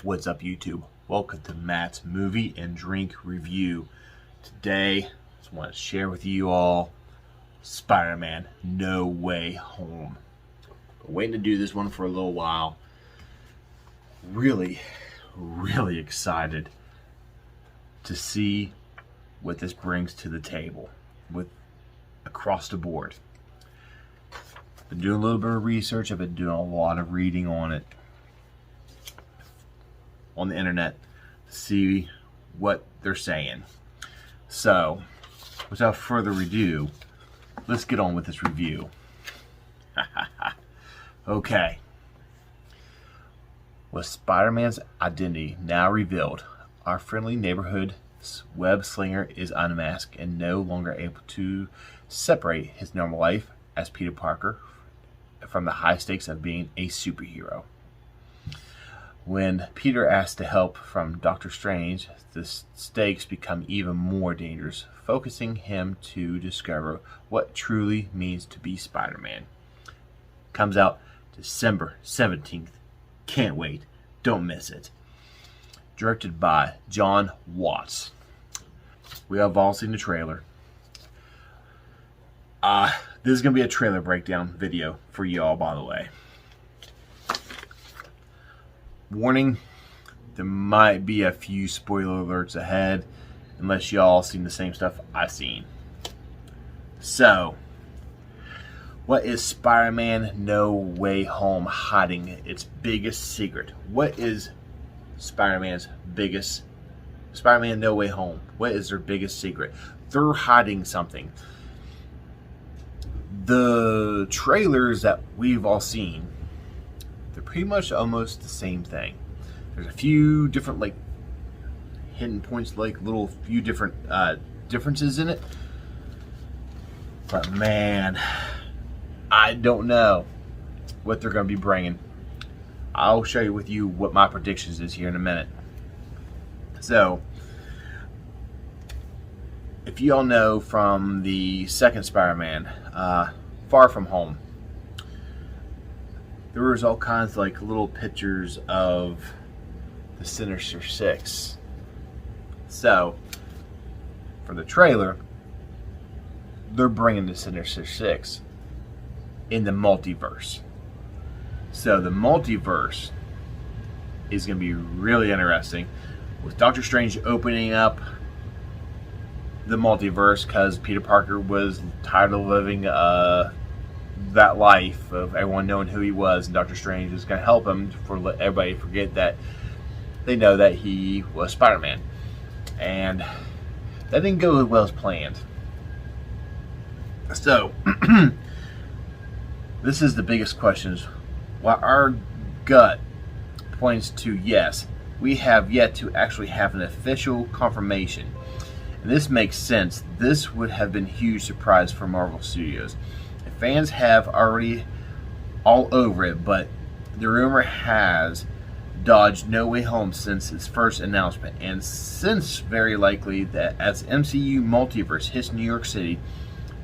What's up, YouTube? Welcome to Matt's Movie and Drink Review. Today, I just want to share with you all Spider-Man No Way Home. Been waiting to do this one for a little while. Really excited to see what this brings to the table with across the board. Been doing a little bit of research. I've been doing a lot of reading on it on the internet to see what they're saying. So, without further ado, let's get on with this review. Okay. With Spider-Man's identity now revealed, our friendly neighborhood web slinger is unmasked and no longer able to separate his normal life as Peter Parker from the high stakes of being a superhero. When Peter asks to help from Doctor Strange, the stakes become even more dangerous, focusing him to discover what truly means to be Spider-Man. Comes out December 17th. Can't wait. Don't miss it. Directed by John Watts. We have all seen the trailer. This is going to be a trailer breakdown video for y'all, by the way. Warning, there might be a few spoiler alerts ahead, unless y'all seen the same stuff I've seen. So, what is Spider-Man No Way Home hiding its biggest secret? What is Spider-Man No Way Home? What is their biggest secret? They're hiding something. The trailers that we've all seen, they're pretty much almost the same thing. There's a few different hidden points, little few different differences in it. But man, I don't know what they're going to be bringing. I'll show you with you what my predictions is here in a minute. So, if you all know from the second Spider-Man, Far From Home, there was all kinds of little pictures of the Sinister Six. So, for the trailer, they're bringing the Sinister Six in the multiverse. So the multiverse is going to be really interesting, with Doctor Strange opening up the multiverse because Peter Parker was tired of living that life of everyone knowing who he was, and Doctor Strange is going to help him for let everybody forget that they know that he was Spider-Man. And that didn't go as well as planned. So this is the biggest questions. While our gut points to yes, we have yet to actually have an official confirmation. And this makes sense. This would have been a huge surprise for Marvel Studios. Fans have already all over it, but the rumor has dodged No Way Home since its first announcement, and since very likely that as MCU multiverse hits New York City.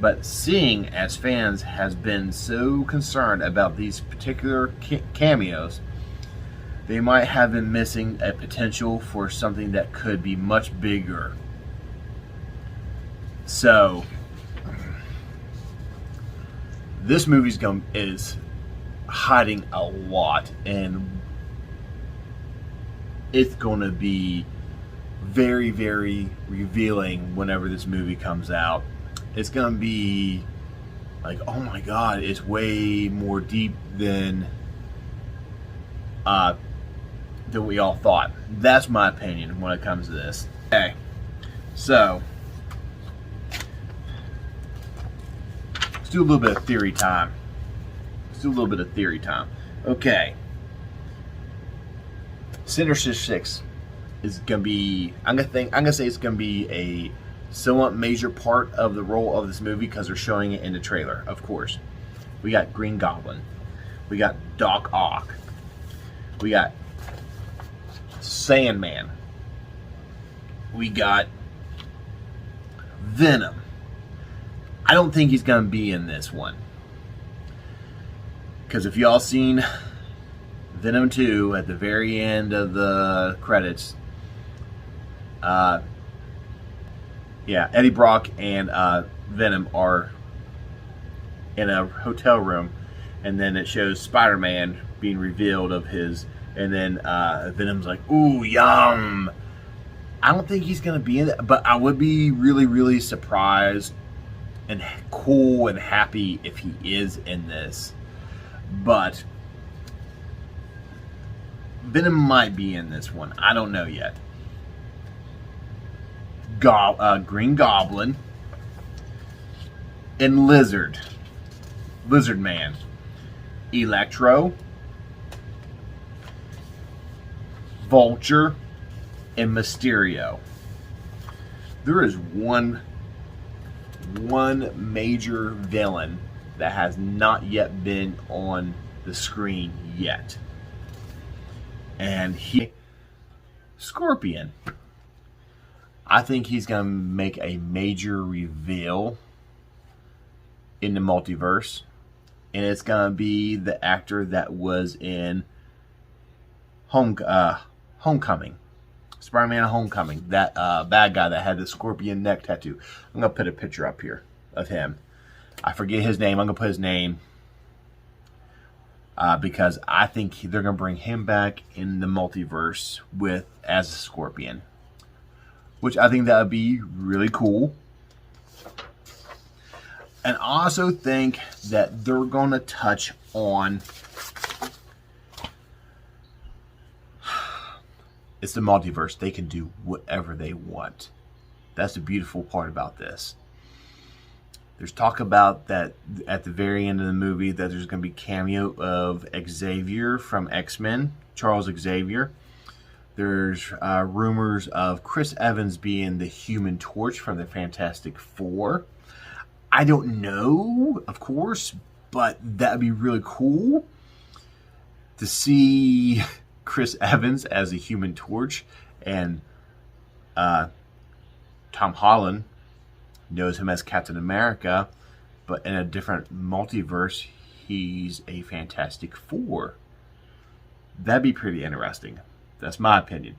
But seeing as fans has been so concerned about these particular cameos, they might have been missing a potential for something that could be much bigger. So this movie is hiding a lot, and it's going to be very revealing whenever this movie comes out. It's going to be oh my god, it's way more deep than we all thought. That's my opinion when it comes to this. Okay, so let's do a little bit of theory time. Okay. Sinister Six is gonna be. I'm gonna say it's gonna be a somewhat major part of the role of this movie because they're showing it in the trailer. Of course, we got Green Goblin, we got Doc Ock, we got Sandman, we got Venom. I don't think he's gonna be in this one because if y'all seen Venom 2 at the very end of the credits. Yeah, Eddie Brock and Venom are in a hotel room, and then it shows Spider-Man being revealed of his, and then Venom's like, "Ooh, yum." I don't think he's gonna be in it, but I would be really, really surprised and cool and happy if he is in this. But Venom might be in this one. I don't know yet. Green Goblin and Lizard Man, Electro, Vulture, and Mysterio. There is one major villain that has not yet been on the screen yet, and Scorpion. I think he's going to make a major reveal in the multiverse, and it's going to be the actor that was in Homecoming. Spider-Man Homecoming. That bad guy that had the scorpion neck tattoo. I'm going to put a picture up here of him. I forget his name. I'm going to put his name because I think they're going to bring him back in the multiverse as a Scorpion, which I think that would be really cool. And I also think that they're going to touch on, it's the multiverse. They can do whatever they want. That's the beautiful part about this. There's talk about that at the very end of the movie that there's going to be cameo of Xavier from X-Men, Charles Xavier. There's rumors of Chris Evans being the Human Torch from the Fantastic Four. I don't know, of course, but that would be really cool to see Chris Evans as a Human Torch, and Tom Holland knows him as Captain America, but in a different multiverse, he's a Fantastic Four. That'd be pretty interesting. That's my opinion.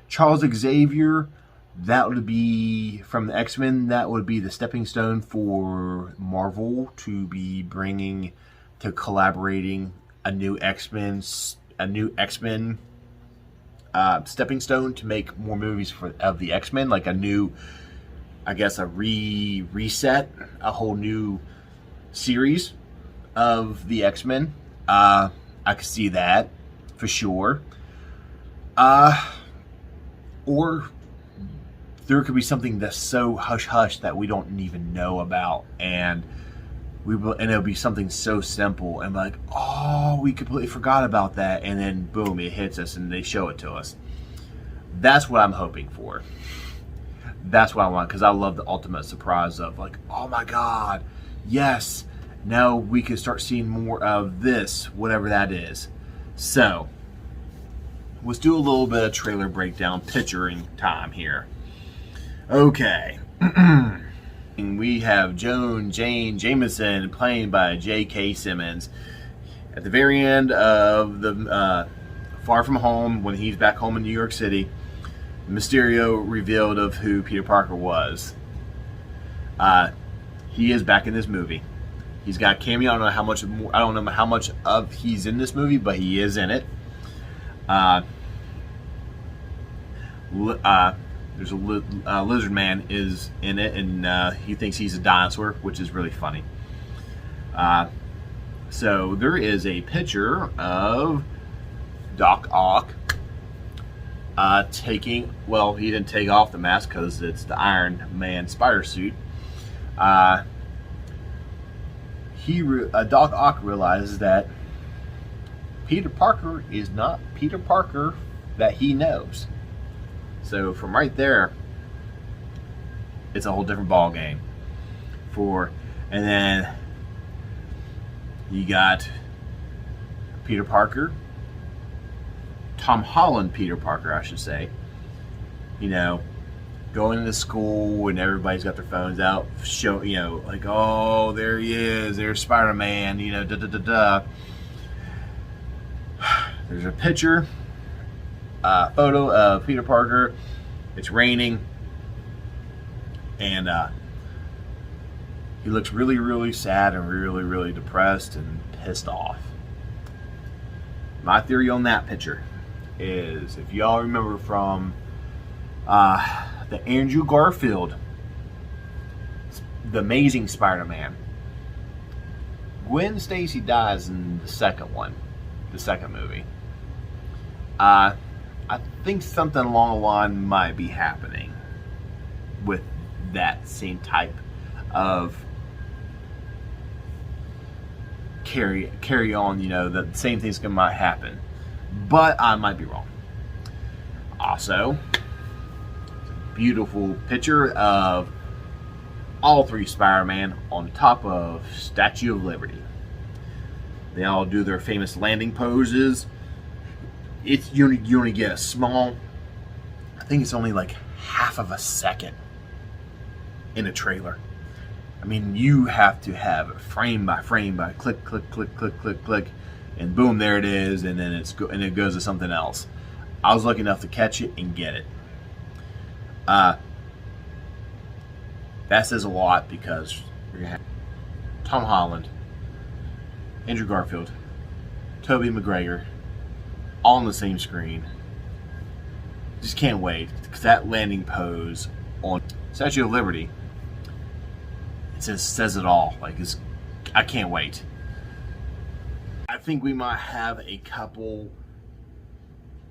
Charles Xavier, that would be from the X-Men. That would be the stepping stone for Marvel to be bringing to collaborating a new X-Men stepping stone to make more movies of the X-Men, like a new, I guess, a reset, a whole new series of the X-Men. I could see that for sure. Or there could be something that's so hush-hush that we don't even know about, and it'll be something so simple, and like, oh, we completely forgot about that, and then boom, it hits us, and they show it to us. That's what I'm hoping for. That's what I want, because I love the ultimate surprise of like, oh my God, yes, now we can start seeing more of this, whatever that is. So, let's do a little bit of trailer breakdown, picturing time here. Okay. We have Jane Jameson playing by J.K. Simmons. At the very end of the Far From Home, when he's back home in New York City, Mysterio revealed of who Peter Parker was. He is back in this movie. He's got a cameo. I don't know how much of he's in this movie, but he is in it. There's a Lizard Man is in it, and he thinks he's a dinosaur, which is really funny. So there is a picture of Doc Ock taking, well, he didn't take off the mask because it's the Iron Man spider suit. Doc Ock realizes that Peter Parker is not Peter Parker that he knows. So from right there, it's a whole different ball game. And then you got Peter Parker, Tom Holland Peter Parker, I should say. You know, going into school and everybody's got their phones out, like, oh, there he is, there's Spider-Man, There's a picture, photo of Peter Parker. It's raining, and he looks really, really sad and really, really depressed and pissed off. My theory on that picture is, if y'all remember from the Andrew Garfield, The Amazing Spider-Man, Gwen Stacy dies in the second one, the second movie. I think something along the line might be happening with that same type of carry on, you know, the same things might happen, but I might be wrong. Also, beautiful picture of all three Spider-Man on top of Statue of Liberty. They all do their famous landing poses. It's you only get a small, I think it's only like half of a second in a trailer. I mean, you have to have it frame by frame by click, click, click, click, click, click, and boom, there it is, and then it goes to something else. I was lucky enough to catch it and get it. That says a lot, because you're gonna have Tom Holland, Andrew Garfield, Tobey McGregor, all on the same screen. Just can't wait, because that landing pose on Statue of Liberty, it says it all. Like, I can't wait. I think we might have a couple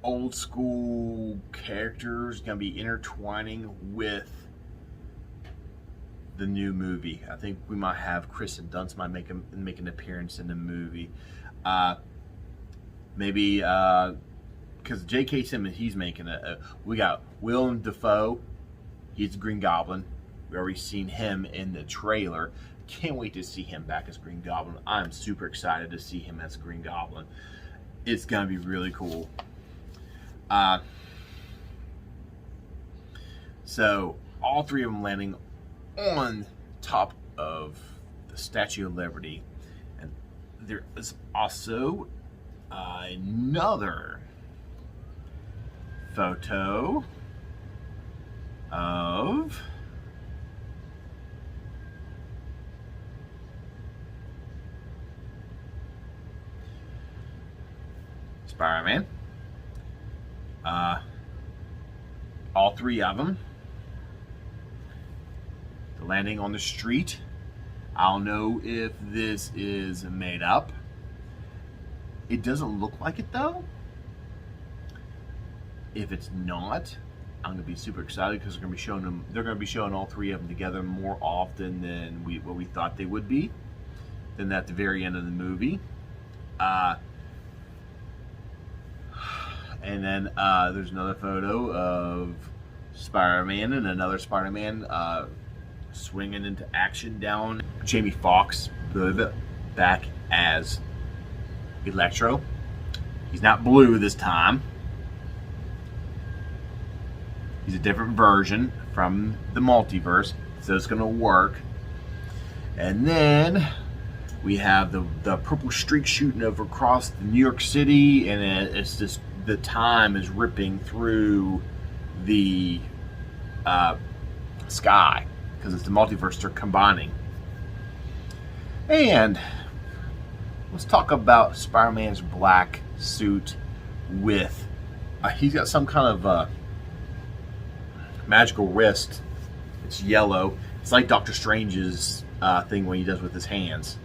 old school characters gonna be intertwining with the new movie. I think we might have Kristen Dunst might make an appearance in the movie. Maybe because J.K. Simmons, he's making we got Willem Dafoe. He's Green Goblin. We already seen him in the trailer. Can't wait to see him back as Green Goblin. I'm super excited to see him as Green Goblin. It's gonna be really cool. So all three of them landing on top of the Statue of Liberty, and there is also another photo of Spider-Man. All three of them. The landing on the street. I don't know if this is made up. It doesn't look like it though. If it's not, I'm gonna be super excited, because they're gonna be showing all three of them together more often than what we thought they would be. Then at the very end of the movie. And then there's another photo of Spider-Man and another Spider-Man swinging into action down. Jamie Foxx back as Electro. He's not blue this time. He's a different version from the multiverse, so it's going to work. And then we have the purple streak shooting over across New York City, and it's just the time is ripping through the sky, because it's the multiverse they're combining. And let's talk about Spider-Man's black suit with he's got some kind of magical wrist. It's yellow. It's like Doctor Strange's thing when he does with his hands.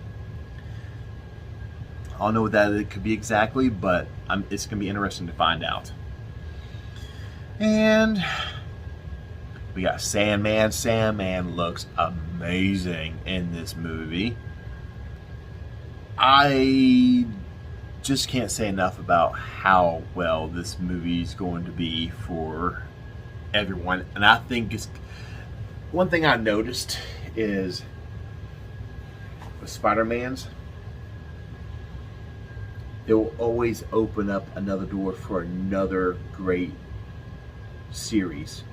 I don't know what that it could be exactly, but it's going to be interesting to find out. And we got Sandman. Sandman looks amazing in this movie. I just can't say enough about how well this movie is going to be for everyone. And I think it's one thing I noticed is with Spider-Man's, it will always open up another door for another great series,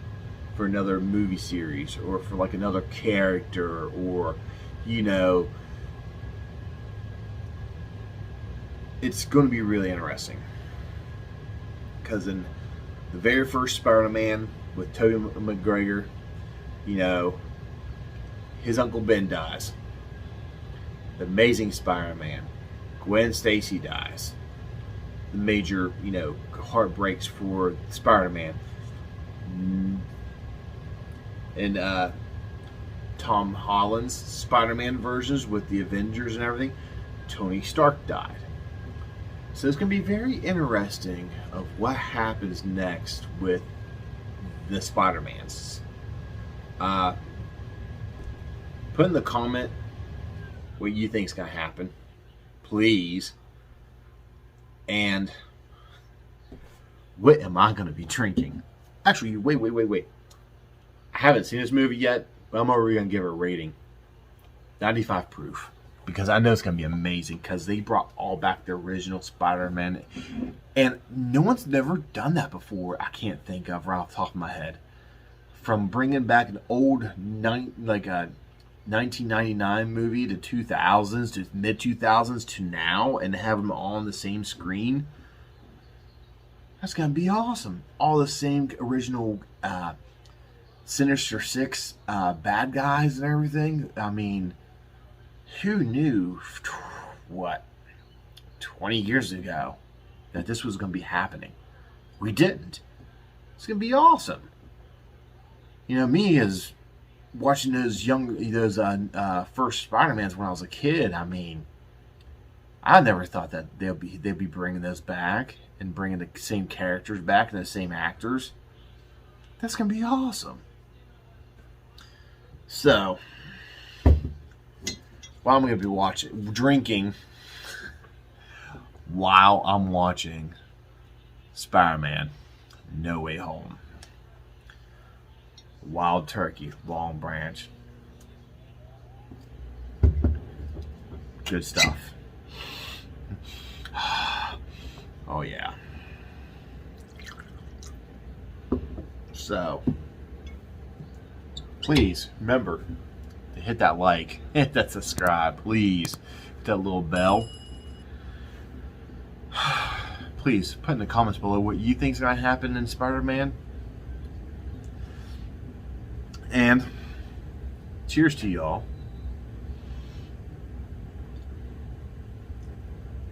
for another movie series, or for like another character, or it's going to be really interesting. because in the very first Spider-Man with Tobey McGregor, you know, his Uncle Ben dies. The Amazing Spider-Man, Gwen Stacy dies. The major, you know, heartbreaks for Spider-Man. And Tom Holland's Spider-Man versions with the Avengers and everything, Tony Stark died. So it's going to be very interesting of what happens next with the Spider-Mans. Put in the comment what you think is going to happen, please. And what am I going to be drinking? Actually, wait. I haven't seen this movie yet, but I'm already going to give it a rating. 95 proof. Because I know it's going to be amazing. Because they brought all back the original Spider-Man. And no one's never done that before. I can't think of right off the top of my head. From bringing back an old, a 1999 movie to 2000s, to mid-2000s, to now. And have them all on the same screen. That's going to be awesome. All the same original Sinister Six bad guys and everything. I mean, who knew, 20 years ago, that this was going to be happening? We didn't. It's going to be awesome. You know, me as watching those first Spider-Mans when I was a kid, I mean, I never thought that they'd be bringing those back and bringing the same characters back and the same actors. That's going to be awesome. So, while I'm going to be drinking while I'm watching Spider-Man No Way Home. Wild Turkey, Long Branch. Good stuff. Oh yeah. So, please remember to hit that like, hit that subscribe, please. Hit that little bell. Please put in the comments below what you think is going to happen in Spider-Man. And cheers to y'all.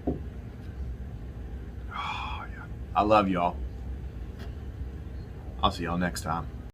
Oh, yeah. I love y'all. I'll see y'all next time.